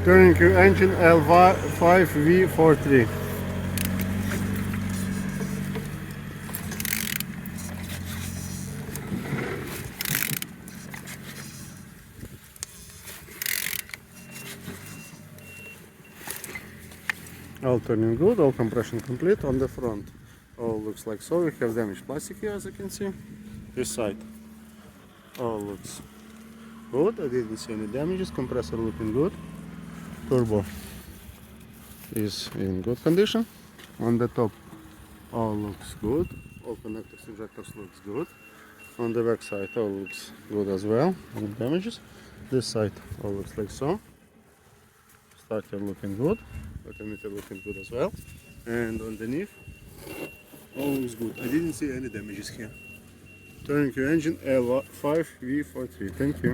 Turning your engine L5V43. All turning good, all compression complete. On the front all looks like so. We have damaged plastic here, as you can see. This side all looks good. I didn't see any damages. Compressor looking good. Turbo is in good condition. On the top all looks good. All connectors, injectors looks good. On the back side all looks good as well. No damages. This side all looks like so. Starter looking good. Alternator looking good as well. And underneath all looks good. I didn't see any damages here. Turning your engine L5V43. Thank you.